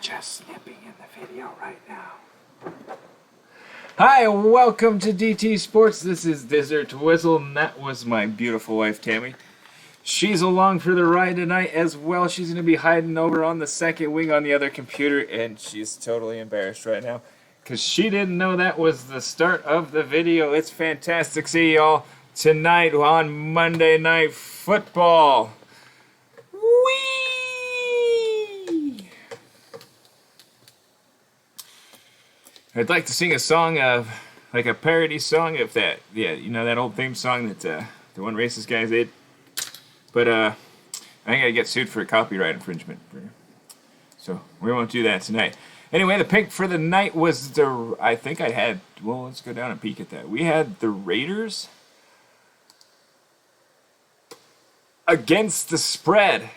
just snipping in the video right now. Hi, welcome to DT Sports. This is Dizzortwizzle, and that was my beautiful wife, Tammy. She's along for the ride tonight as well. She's going to be hiding over on the second wing on the other computer, and she's totally embarrassed right now because she didn't know that was the start of the video. It's fantastic to see y'all tonight on Monday Night Football. Whee! I'd like to sing a song of, like a parody song of that, that old theme song that the one racist guy did. But I think I get sued for copyright infringement. So we won't do that tonight. Anyway, the pick for the night was let's go down and peek at that. We had the Raiders against the spread.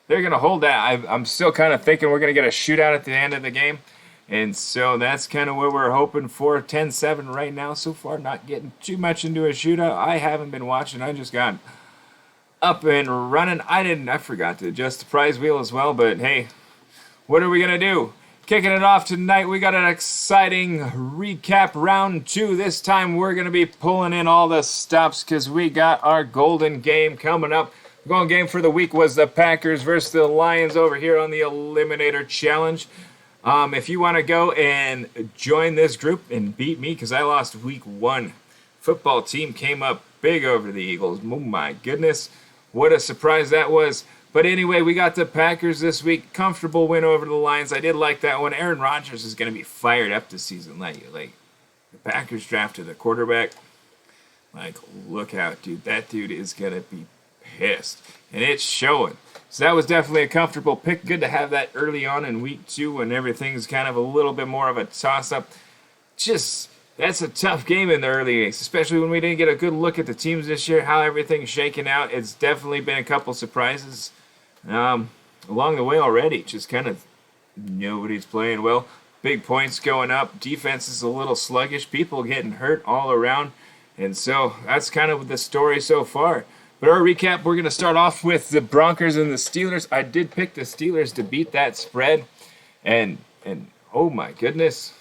They're going to hold that. I'm still kind of thinking we're going to get a shootout at the end of the game. And so that's kind of what we're hoping for. 10-7 right now so far. Not getting too much into a shootout. I haven't been watching. I just got up and running. I forgot to adjust the prize wheel as well. But hey, what are we going to do? Kicking it off tonight, we got an exciting recap round 2. This time we're going to be pulling in all the stops because we got our golden game coming up. The golden game for the week was the Packers versus the Lions over here on the Eliminator Challenge. If you want to go and join this group and beat me, because I lost week 1. Football team came up big over the Eagles. Oh my goodness, what a surprise that was. But anyway, we got the Packers this week. Comfortable win over the Lions. I did like that one. Aaron Rodgers is going to be fired up this season. Like the Packers drafted a quarterback. Like, look out, dude. That dude is going to be pissed. And it's showing. So that was definitely a comfortable pick. Good to have that early on in week 2 when everything's kind of a little bit more of a toss-up. That's a tough game in the early days, especially when we didn't get a good look at the teams this year, how everything's shaking out. It's definitely been a couple surprises along the way already. Just kind of nobody's playing well. Big points going up. Defense is a little sluggish. People getting hurt all around. And so that's kind of the story so far. But our recap, we're going to start off with the Broncos and the Steelers. I did pick the Steelers to beat that spread. And oh my goodness,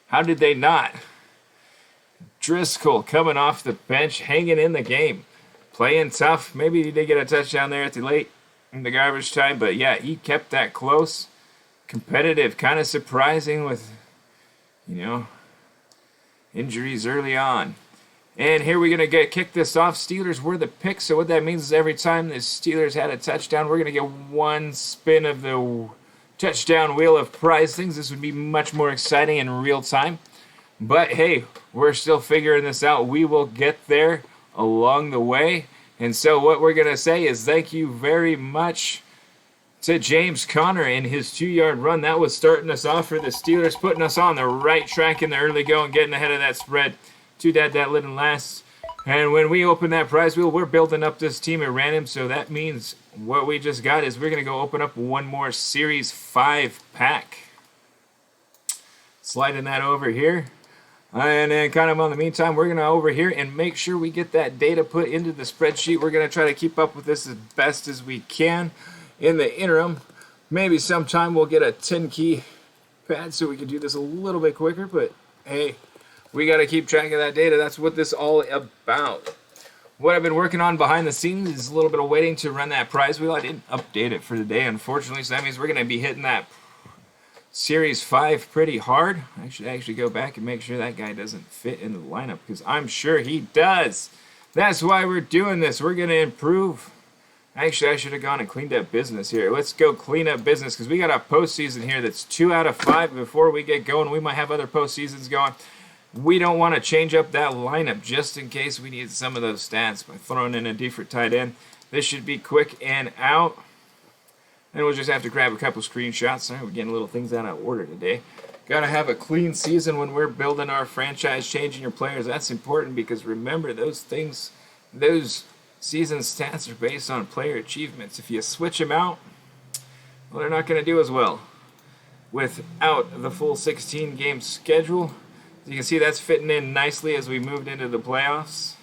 how did they not? Driscoll coming off the bench, hanging in the game, playing tough. Maybe he did get a touchdown there at the late in the garbage time. But yeah, he kept that close. Competitive, kind of surprising with, injuries early on. And here we're going to kick this off. Steelers were the pick, so what that means is every time the Steelers had a touchdown, we're going to get one spin of the touchdown wheel of prize things. This would be much more exciting in real time. But hey, we're still figuring this out. We will get there along the way. And so what we're going to say is thank you very much to James Conner in his 2-yard run. That was starting us off for the Steelers, putting us on the right track in the early going, getting ahead of that spread. Too bad that didn't last. And when we open that prize wheel, we're building up this team at random. So that means what we just got is we're going to go open up one more Series 5 pack. Sliding that over here. And then kind of on the meantime, we're going to over here and make sure we get that data put into the spreadsheet. We're going to try to keep up with this as best as we can. In the interim, maybe sometime we'll get a 10-key pad so we can do this a little bit quicker. But hey, we got to keep track of that data. That's what this is all about. What I've been working on behind the scenes is a little bit of waiting to run that prize wheel. I didn't update it for the day, unfortunately, so that means we're going to be hitting that Series 5 pretty hard. I should actually go back and make sure that guy doesn't fit in the lineup because I'm sure he does. That's why we're doing this. We're going to improve. Actually, I should have gone and cleaned up business here. Let's go clean up business because we got a postseason here that's 2 out of 5 before we get going. We might have other postseasons going. We don't want to change up that lineup just in case we need some of those stats by throwing in a different tight end. This should be quick and out. And we'll just have to grab a couple screenshots. Sorry, we're getting little things out of order today. Got to have a clean season when we're building our franchise, changing your players. That's important because remember those things, those season stats are based on player achievements. If you switch them out, well, they're not going to do as well. Without the full 16-game schedule, you can see that's fitting in nicely as we moved into the playoffs.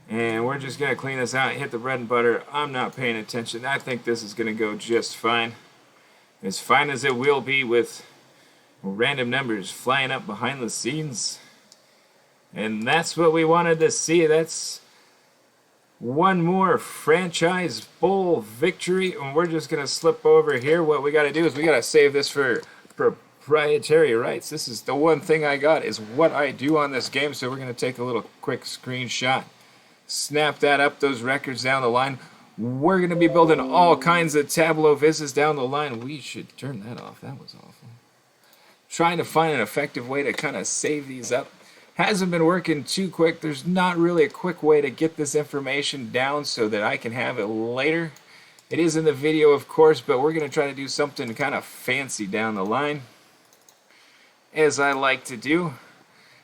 And we're just going to clean this out, hit the bread and butter. I'm not paying attention. I think this is going to go just fine. as fine as it will be with random numbers flying up behind the scenes. And that's what we wanted to see. That's one more franchise bowl victory, and we're just going to slip over here. What we got to do is we got to save this for proprietary rights. This is the one thing I got, is what I do on this game, so we're going to take a little quick screenshot, snap that up, those records down the line. We're going to be building all kinds of Tableau visits down the line. We should turn that off. That was awful. Trying to find an effective way to kind of save these up. Hasn't been working too quick. There's not really a quick way to get this information down so that I can have it later. It is in the video, of course, but we're going to try to do something kind of fancy down the line, as I like to do,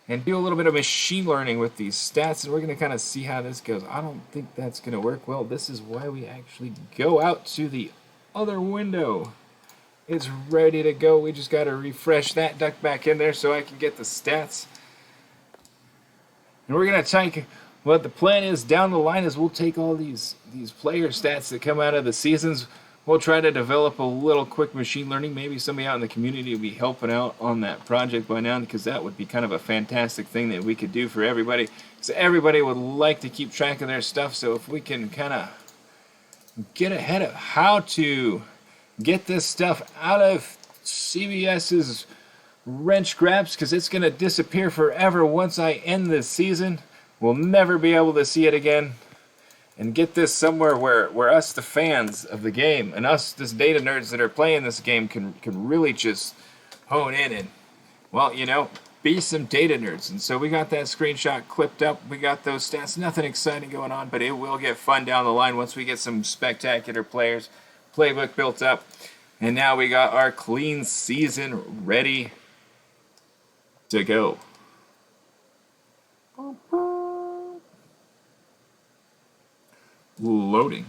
and do a little bit of machine learning with these stats, and we're going to kind of see how this goes. I don't think that's going to work well. This is why we actually go out to the other window. It's ready to go. We just got to refresh that, duck back in there so I can get the stats. And we're going to take, what the plan is down the line is we'll take all these player stats that come out of the seasons. We'll try to develop a little quick machine learning. Maybe somebody out in the community will be helping out on that project by now, because that would be kind of a fantastic thing that we could do for everybody. So everybody would like to keep track of their stuff. So if we can kind of get ahead of how to get this stuff out of CBS's wrench grabs, because it's going to disappear forever once I end this season. We'll never be able to see it again. And get this somewhere where us, the fans of the game, and us, this data nerds that are playing this game, can really just hone in and, well, you know, be some data nerds. And so we got that screenshot clipped up. We got those stats. Nothing exciting going on, but it will get fun down the line once we get some spectacular players, playbook built up. And now we got our clean season ready to go. Loading.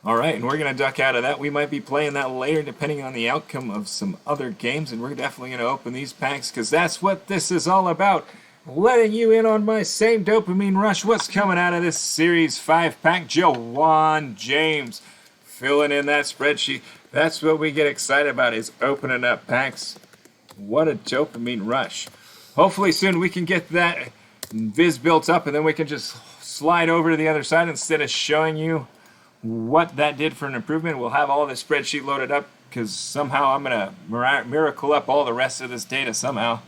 All right, and we're going to duck out of that. We might be playing that later depending on the outcome of some other games, and we're definitely going to open these packs because that's what this is all about. Letting you in on my same dopamine rush. What's coming out of this Series 5-pack? Jawan James filling in that spreadsheet. That's what we get excited about, is opening up packs. What a dopamine rush. Hopefully soon we can get that viz built up, and then we can just slide over to the other side. Instead of showing you what that did for an improvement, we'll have all this spreadsheet loaded up, because somehow I'm going to miracle up all the rest of this data somehow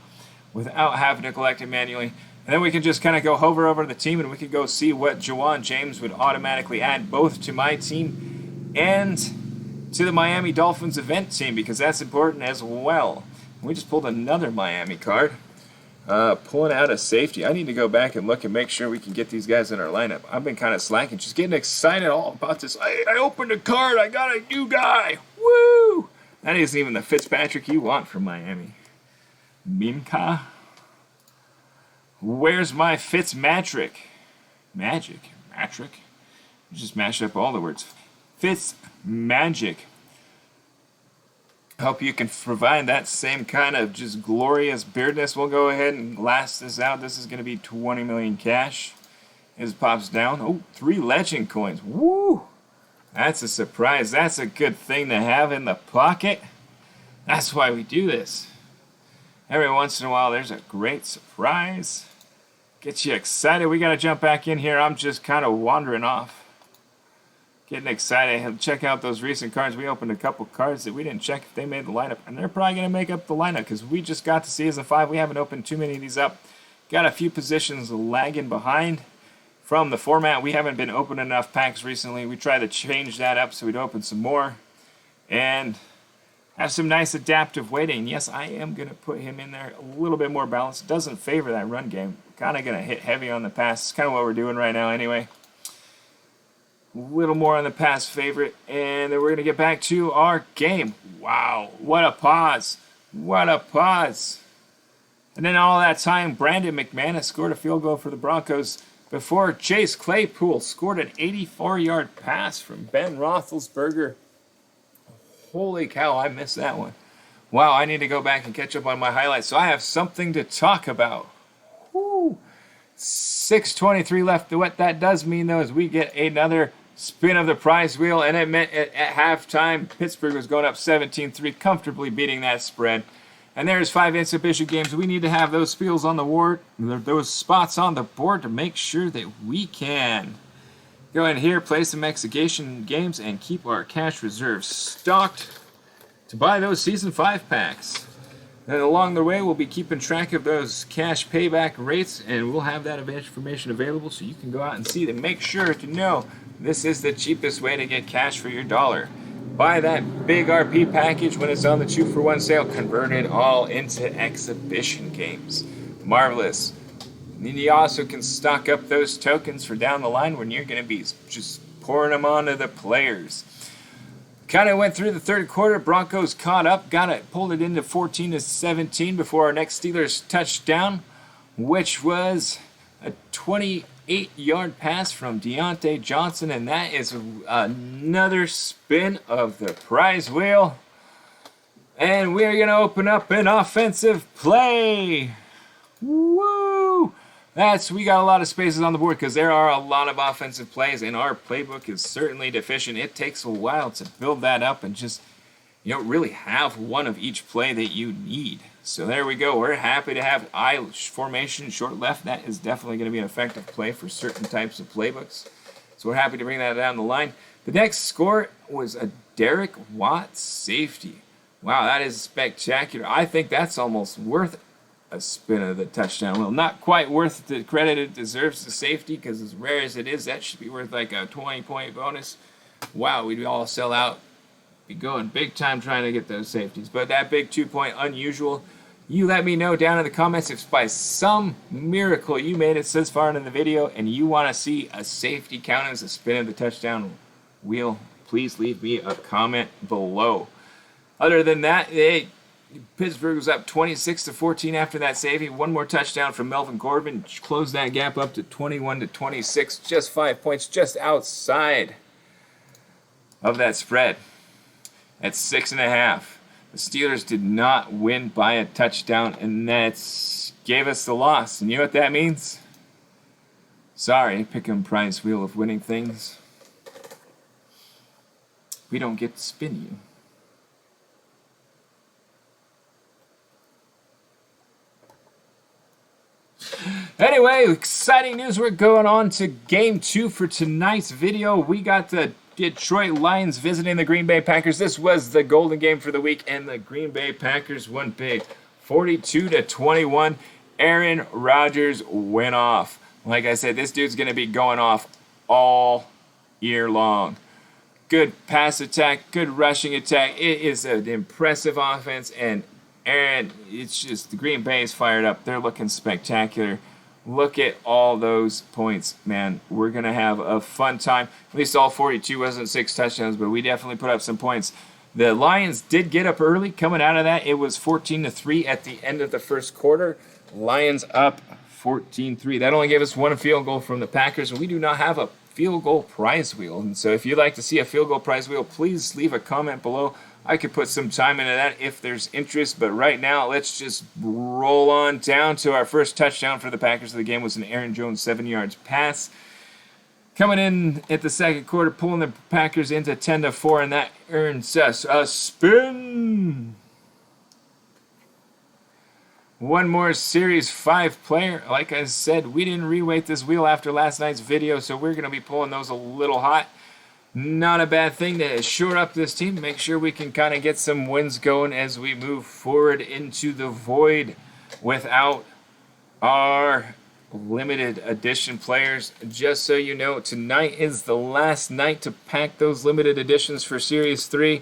without having to collect it manually. And then we can just kind of go hover over the team, and we can go see what Jawan James would automatically add both to my team and to the Miami Dolphins event team, because that's important as well. We just pulled another Miami card. Pulling out a safety. I need to go back and look and make sure we can get these guys in our lineup. I've been kind of slacking, just getting excited all about this. I opened a card. I got a new guy. Woo! That isn't even the Fitzpatrick you want from Miami. Minka? Where's my Fitzmatrick? Magic? Matrick? You just mashed up all the words. Fitzmagic. Hope you can provide that same kind of just glorious beardness. We'll go ahead and last this out. This is going to be 20 million cash. As it pops down. Oh, 3 legend coins. Woo! That's a surprise. That's a good thing to have in the pocket. That's why we do this. Every once in a while, there's a great surprise. Get you excited. We got to jump back in here. I'm just kind of wandering off. Getting excited. Check out those recent cards. We opened a couple cards that we didn't check if they made the lineup. And they're probably going to make up the lineup because we just got to Season 5. We haven't opened too many of these up. Got a few positions lagging behind from the format. We haven't been opening enough packs recently. We tried to change that up so we'd open some more. And have some nice adaptive weighting. Yes, I am going to put him in there a little bit more balanced. It doesn't favor that run game. Kind of going to hit heavy on the pass. It's kind of what we're doing right now anyway. A little more on the pass favorite, and then we're going to get back to our game. Wow, what a pause. What a pause. And then all that time, Brandon McManus scored a field goal for the Broncos before Chase Claypool scored an 84-yard pass from Ben Roethlisberger. Holy cow, I missed that one. Wow, I need to go back and catch up on my highlights, so I have something to talk about. Woo. 6:23 left. What that does mean, though, is we get another spin of the prize wheel, and it meant at halftime Pittsburgh was going up 17-3, comfortably beating that spread. And there's 5 exhibition games. We need to have those spiels on the board, those spots on the board to make sure that we can go in here, play some exhibition games, and keep our cash reserves stocked to buy those Season 5 packs. And along the way, we'll be keeping track of those cash payback rates, and we'll have that information available so you can go out and see them. Make sure to know this is the cheapest way to get cash for your dollar. Buy that big RP package when it's on the 2-for-1 sale. Convert it all into exhibition games. Marvelous. And you also can stock up those tokens for down the line when you're going to be just pouring them onto the players. Kind of went through the third quarter. Broncos caught up, pulled it into 14-17 before our next Steelers touchdown, which was a 28-yard pass from Deontay Johnson, and that is another spin of the prize wheel. And we're going to open up an offensive play. Woo! We got a lot of spaces on the board because there are a lot of offensive plays, and our playbook is certainly deficient. It takes a while to build that up and just, really have one of each play that you need. So there we go. We're happy to have I formation, short left. That is definitely going to be an effective play for certain types of playbooks. So we're happy to bring that down the line. The next score was a Derek Watt safety. Wow, that is spectacular. I think that's almost worth a spin of the touchdown. Well, not quite worth the credit it deserves, the safety, because as rare as it is, that should be worth like a 20-point bonus. Wow, we'd all sell out, be going big time trying to get those safeties. But that big 2-point unusual, you let me know down in the comments if by some miracle you made it this far into the video and you want to see a safety count as a spin of the touchdown wheel, please leave me a comment below. Other than that, Pittsburgh was up 26-14 after that safety. One more touchdown from Melvin Gordon. Closed that gap up to 21-26. Just 5 points, just outside of that spread. At 6.5. The Steelers did not win by a touchdown, and that gave us the loss. And you know what that means? Sorry, pick'em prize wheel of winning things. We don't get to spin you. Anyway, exciting news. We're going on to game 2 for tonight's video. We got the Detroit Lions visiting the Green Bay Packers. This was the golden game for the week, and the Green Bay Packers won big. 42-21. Aaron Rodgers went off. Like I said, this dude's going to be going off all year long. Good pass attack, good rushing attack. It is an impressive offense, and Aaron, it's just the Green Bay is fired up. They're looking spectacular. Look at all those points, man. We're going to have a fun time. At least all 42 wasn't 6 touchdowns, but we definitely put up some points. The Lions did get up early. Coming out of that, it was 14-3 at the end of the first quarter. Lions up 14-3. That only gave us 1 field goal from the Packers, and we do not have a field goal prize wheel. And so if you'd like to see a field goal prize wheel, please leave a comment below. I could put some time into that if there's interest, but right now let's just roll on down to our first touchdown for the Packers of the game. Was an Aaron Jones 7 yards pass. Coming in at the second quarter, pulling the Packers into 10-4, and that earns us a spin. One more Series 5 player. Like I said, we didn't reweight this wheel after last night's video, so we're going to be pulling those a little hot. Not a bad thing to shore up this team. Make sure we can kind of get some wins going as we move forward into the void without our limited edition players. Just so you know, tonight is the last night to pack those limited editions for Series 3.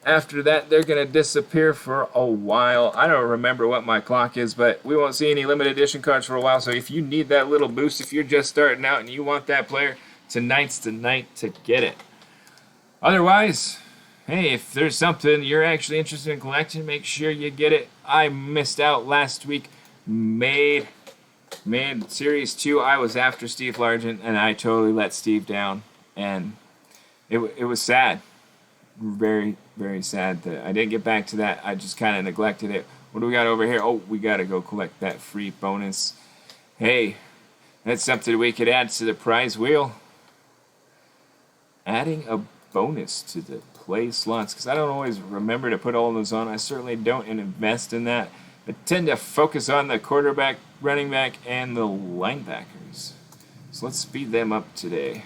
After that, they're going to disappear for a while. I don't remember what my clock is, but we won't see any limited edition cards for a while. So if you need that little boost, if you're just starting out and you want that player, tonight's the night to get it. Otherwise, hey, if there's something you're actually interested in collecting, make sure you get it. I missed out last week. Made Series 2. I was after Steve Largent, and I totally let Steve down. And it was sad. Very, very sad that I didn't get back to that. I just kind of neglected it. What do we got over here? Oh, we got to go collect that free bonus. Hey, that's something we could add to the prize wheel. adding a bonus to the play slots, because I don't always remember to put all those on. I certainly don't invest in that. I tend to focus on the quarterback, running back, and the linebackers. So let's speed them up today.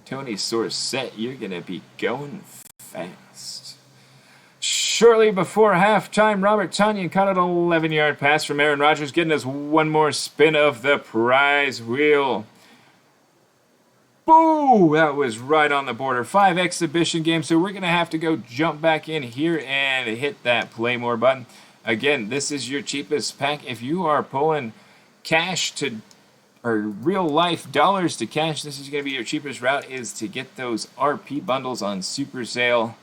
Tony Sorsett, you're going to be going fast. Shortly before halftime, Robert Tonyan caught an 11-yard pass from Aaron Rodgers, getting us one more spin of the prize wheel. Boo! That was right on the border. 5 exhibition games, so we're going to have to go jump back in here and hit that play more button. Again, this is your cheapest pack. If you are pulling cash to, or real life dollars to cash, this is going to be your cheapest route, is to get those RP bundles on super sale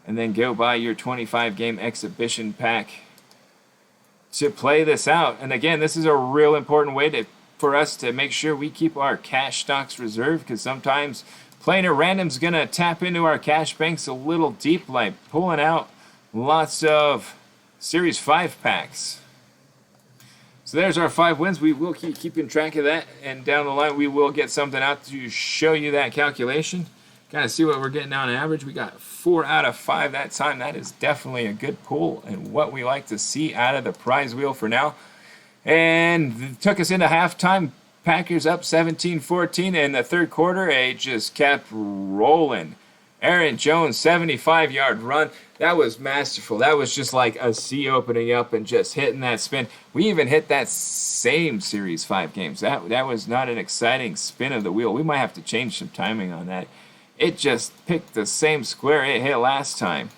and then go buy your 25 game exhibition pack to play this out. And again, this is a real important way for us to make sure we keep our cash stocks reserved, because sometimes playing at random is going to tap into our cash banks a little deep, like pulling out lots of Series 5 packs. So there's our 5 wins. We will keep keeping track of that, and down the line we will get something out to show you that calculation. Kind of see what we're getting on average. We got 4 out of 5 that time. That is definitely a good pull and what we like to see out of the prize wheel for now. And it took us into halftime. Packers up 17-14 in the third quarter. It just kept rolling. Aaron Jones, 75-yard run. That was masterful. That was just like a sea opening up and just hitting that spin. We even hit that same Series 5 games. That was not an exciting spin of the wheel. We might have to change some timing on that. It just picked the same square it hit last time.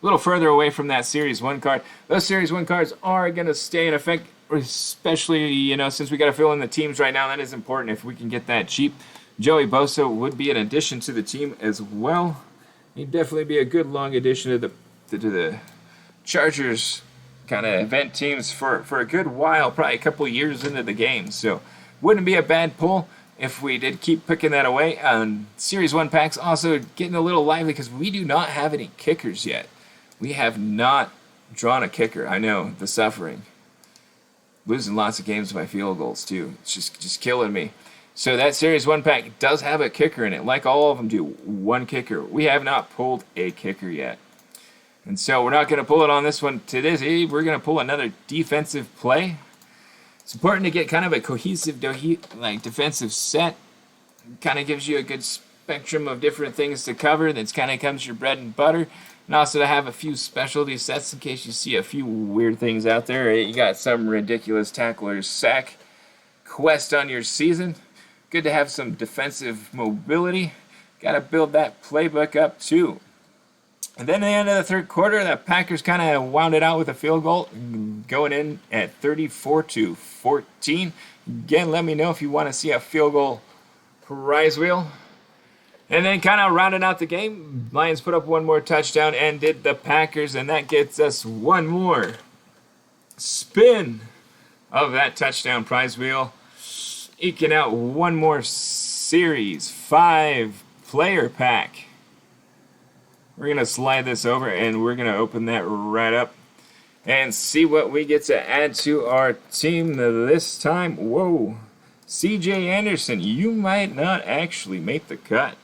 A little further away from that Series 1 card. Those Series 1 cards are going to stay in effect, especially, since we got to fill in the teams right now. That is important if we can get that cheap. Joey Bosa would be an addition to the team as well. He'd definitely be a good long addition to the Chargers kind of event teams for a good while, probably a couple years into the game. So wouldn't be a bad pull if we did keep picking that away. Series 1 packs also getting a little lively because we do not have any kickers yet. We have not drawn a kicker. I know, the suffering. Losing lots of games by field goals too. It's just killing me. So that Series 1 pack does have a kicker in it, like all of them do. 1 kicker. We have not pulled a kicker yet. And so we're not going to pull it on this one today. We're going to pull another defensive play. It's important to get kind of a cohesive defensive set. Kind of gives you a good spectrum of different things to cover. That's kind of comes your bread and butter. And also to have a few specialty sets in case you see a few weird things out there. You got some ridiculous tackler sack quest on your season. Good to have some defensive mobility. Got to build that playbook up too. And then at the end of the third quarter, the Packers kind of wound it out with a field goal, going in at 34-14. Again, let me know if you want to see a field goal prize wheel. And then kind of rounding out the game, Lions put up one more touchdown and did the Packers, and that gets us one more spin of that touchdown prize wheel. Eking out one more Series 5 player pack. We're going to slide this over and we're going to open that right up and see what we get to add to our team this time. Whoa, CJ Anderson, you might not actually make the cut.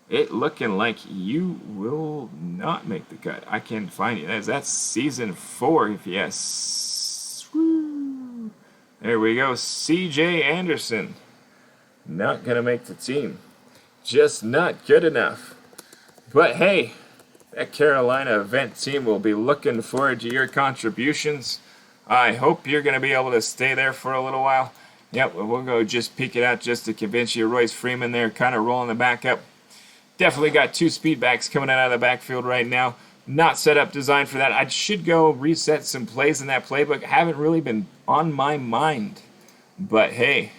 It looking like you will not make the cut. I can't find you. That's season 4, if yes. Woo. There we go. CJ Anderson. Not going to make the team. Just not good enough. But hey, that Carolina event team will be looking forward to your contributions. I hope you're going to be able to stay there for a little while. Yep, we'll go just peek it out just to convince you. Royce Freeman there kind of rolling the back up. Definitely got 2 speed backs coming out of the backfield right now. Not set up designed for that. I should go reset some plays in that playbook. Haven't really been on my mind. But hey,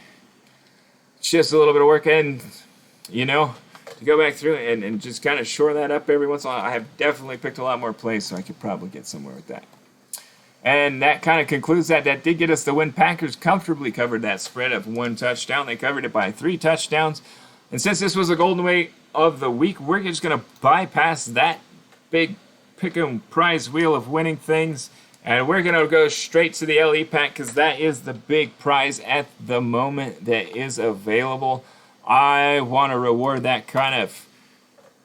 it's just a little bit of work. And, to go back through and just kind of shore that up every once in a while. I have definitely picked a lot more plays, so I could probably get somewhere with that. And that kind of concludes that. That did get us the win. Packers comfortably covered that spread of 1 touchdown. They covered it by 3 touchdowns. And since this was a golden way of the week, we're just going to bypass that big pick-em prize wheel of winning things. And we're going to go straight to the LE pack because that is the big prize at the moment that is available I want to reward that kind of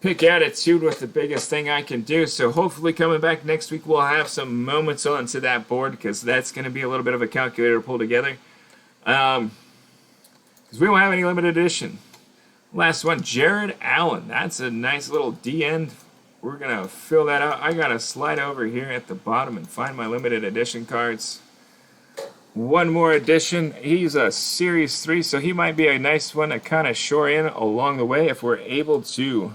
pick attitude with the biggest thing I can do. So hopefully coming back next week, we'll have some moments onto that board, because that's going to be a little bit of a calculator to pull together. Because we won't have any limited edition. Last one, Jared Allen. That's a nice little D-end. We're going to fill that out. I got to slide over here at the bottom and find my limited edition cards. One more edition. He's a Series 3, so he might be a nice one to kind of shore in along the way if we're able to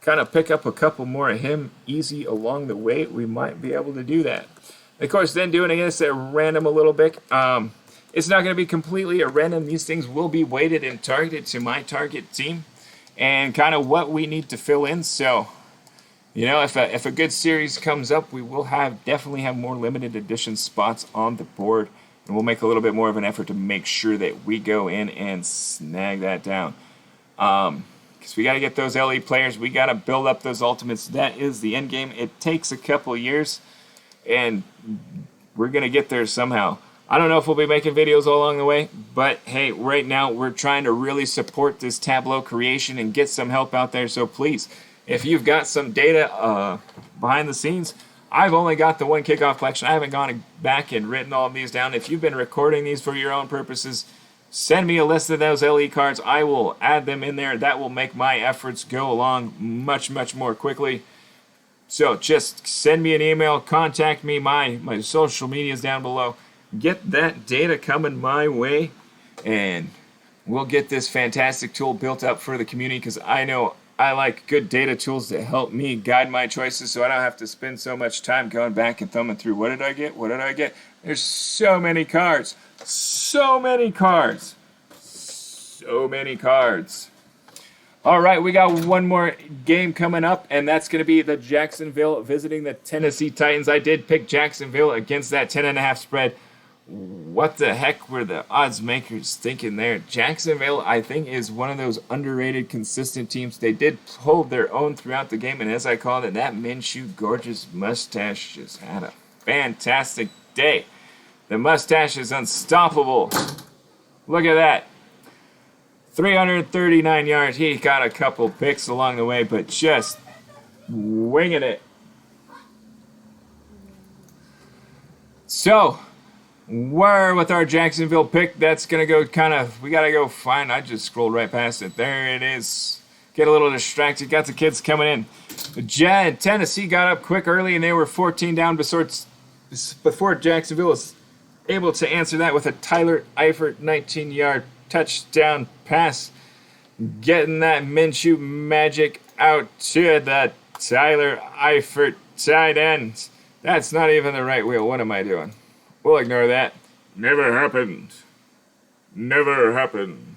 kind of pick up a couple more of him easy along the way. We might be able to do that. Of course, then doing this at random a little bit. It's not going to be completely at random. These things will be weighted and targeted to my target team and kind of what we need to fill in. So, you know, if a good series comes up, we will definitely have more limited edition spots on the board, and we'll make a little bit more of an effort to make sure that we go in and snag that down. Because we got to get those LE players. We got to build up those ultimates. That is the end game. It takes a couple years, and we're going to get there somehow. I don't know if we'll be making videos all along the way, but hey, right now we're trying to really support this Tableau creation and get some help out there. So please, if you've got some data behind the scenes, I've only got the one kickoff collection. I haven't gone back and written all of these down. If you've been recording these for your own purposes, send me a list of those LE cards. I will add them in there. That will make my efforts go along much, much more quickly. So just send me an email, contact me. My social media is down below. Get that data coming my way, and we'll get this fantastic tool built up for the community, because I know I like good data tools to help me guide my choices, so I don't have to spend so much time going back and thumbing through what did I get, what did I get. There's so many cards, so many cards, so many cards. All right, we got one more game coming up, and that's going to be the Jacksonville visiting the Tennessee Titans. I did pick Jacksonville against that 10.5 spread. What the heck were the odds makers thinking there? Jacksonville, I think, is one of those underrated, consistent teams. They did hold their own throughout the game, and as I called it, that Minshew gorgeous mustache just had a fantastic day. The mustache is unstoppable. Look at that. 339 yards. He got a couple picks along the way, but just winging it. So, we're with our Jacksonville pick. That's going to go we got to go find. I just scrolled right past it. There it is. Get a little distracted. Got the kids coming in. Tennessee got up quick early, and they were 14 down before Jacksonville was able to answer that with a Tyler Eifert 19-yard touchdown pass. Getting that Minshew magic out to the Tyler Eifert tight end. That's not even the right wheel. What am I doing? We'll ignore that. Never happened. Never happened.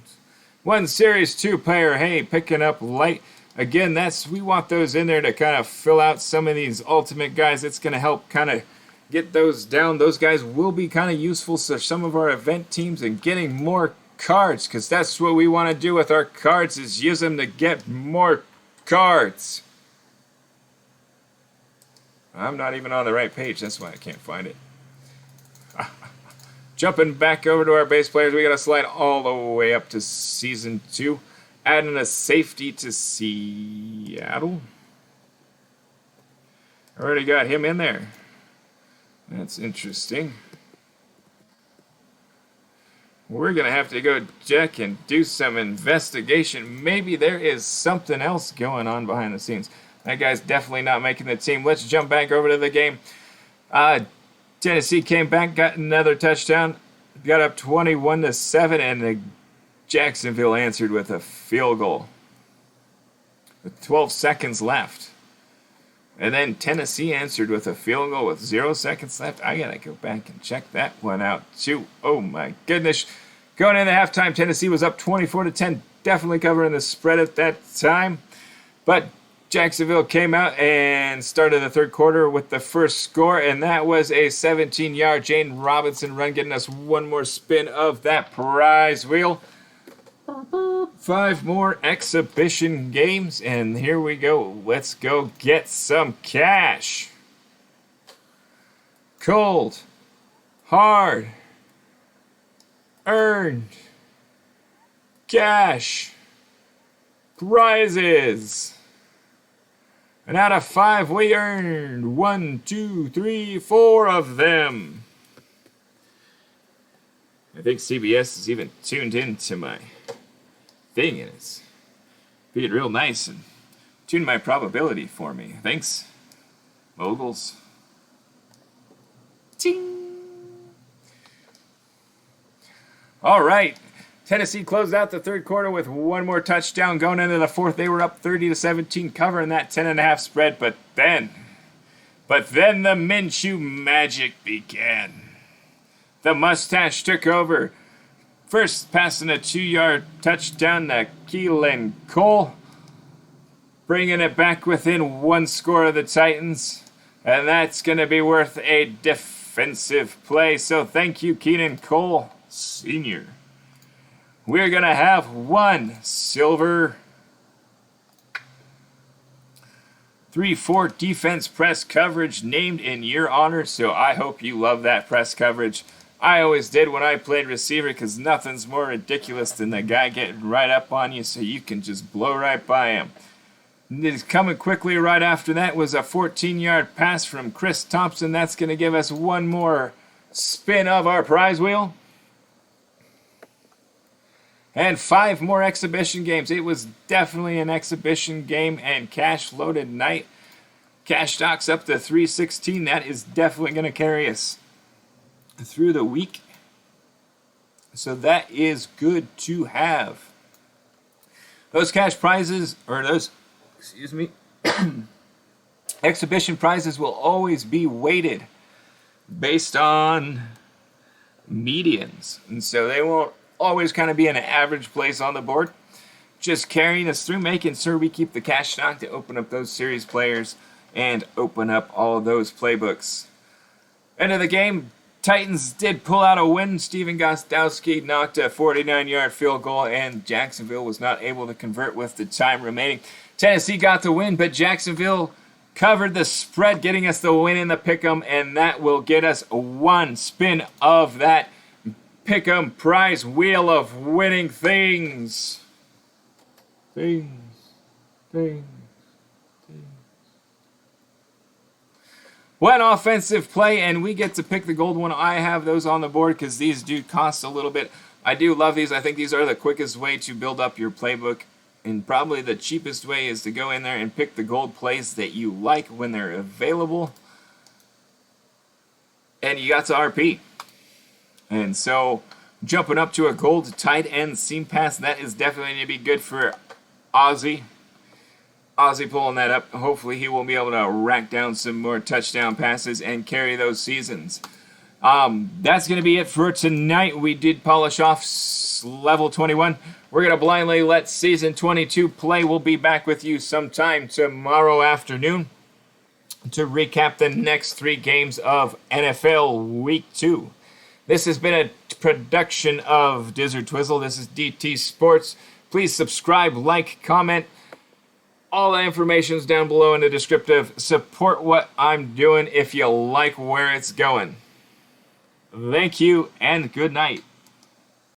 One Series 2 player, hey, picking up light. Again, we want those in there to kind of fill out some of these ultimate guys. It's going to help kind of get those down. Those guys will be kind of useful for some of our event teams and getting more cards, because that's what we want to do with our cards, is use them to get more cards. I'm not even on the right page. That's why I can't find it. Jumping back over to our base players, we got to slide all the way up to Season 2. Adding a safety to Seattle. Already got him in there. That's interesting. We're going to have to go check and do some investigation. Maybe there is something else going on behind the scenes. That guy's definitely not making the team. Let's jump back over to the game. Tennessee came back, got another touchdown, got up 21-7, and the Jacksonville answered with a field goal with 12 seconds left. And then Tennessee answered with a field goal with 0 seconds left. I got to go back and check that one out, too. Oh, my goodness. Going into halftime, Tennessee was up 24-10, definitely covering the spread at that time. But Jacksonville came out and started the third quarter with the first score, and that was a 17-yard Jane Robinson run, getting us one more spin of that prize wheel. 5 more exhibition games, and here we go. Let's go get some cash. Cold, hard, earned, cash prizes. And out of 5, we earned 1, 2, 3, 4 of them. I think CBS is even tuned into my thing, and it's being real nice and tuned my probability for me. Thanks, moguls. Ting. All right. Tennessee closed out the third quarter with one more touchdown. Going into the fourth, they were up 30-17, covering that 10.5 spread. But then the Minshew magic began. The mustache took over. First, passing a 2-yard touchdown to Keelan Cole, bringing it back within 1 score of the Titans. And that's going to be worth a defensive play. So thank you, Keelan Cole, Sr. We're going to have 1 silver 3-4 defense press coverage named in your honor, so I hope you love that press coverage. I always did when I played receiver because nothing's more ridiculous than the guy getting right up on you so you can just blow right by him. Coming quickly right after that was a 14-yard pass from Chris Thompson. That's going to give us 1 more spin of our prize wheel. And 5 more exhibition games. It was definitely an exhibition game and cash-loaded night. Cash stocks up to 316. That is definitely going to carry us through the week. So that is good to have. Those cash prizes, or those, exhibition prizes will always be weighted based on medians. And so they won't always kind of be an average place on the board. Just carrying us through, making sure we keep the cash stock to open up those series players and open up all those playbooks. End of the game, Titans did pull out a win. Steven Gostkowski knocked a 49-yard field goal, and Jacksonville was not able to convert with the time remaining. Tennessee got the win, but Jacksonville covered the spread, getting us the win in the pick'em, and that will get us 1 spin of that Pick'em prize wheel of winning things. One offensive play, and we get to pick the gold one. I have those on the board because these do cost a little bit. I do love these. I think these are the quickest way to build up your playbook, and probably the cheapest way is to go in there and pick the gold plays that you like when they're available. And you got to RP. And so, jumping up to a gold tight end seam pass, that is definitely going to be good for Ozzy. Ozzy pulling that up. Hopefully he will be able to rack down some more touchdown passes and carry those seasons. That's going to be it for tonight. We did polish off level 21. We're going to blindly let season 22 play. We'll be back with you sometime tomorrow afternoon to recap the next 3 games of NFL Week 2. This has been a production of Dizzor Twizzle. This is DT Sports. Please subscribe, like, comment. All the information is down below in the descriptive. Support what I'm doing if you like where it's going. Thank you and good night.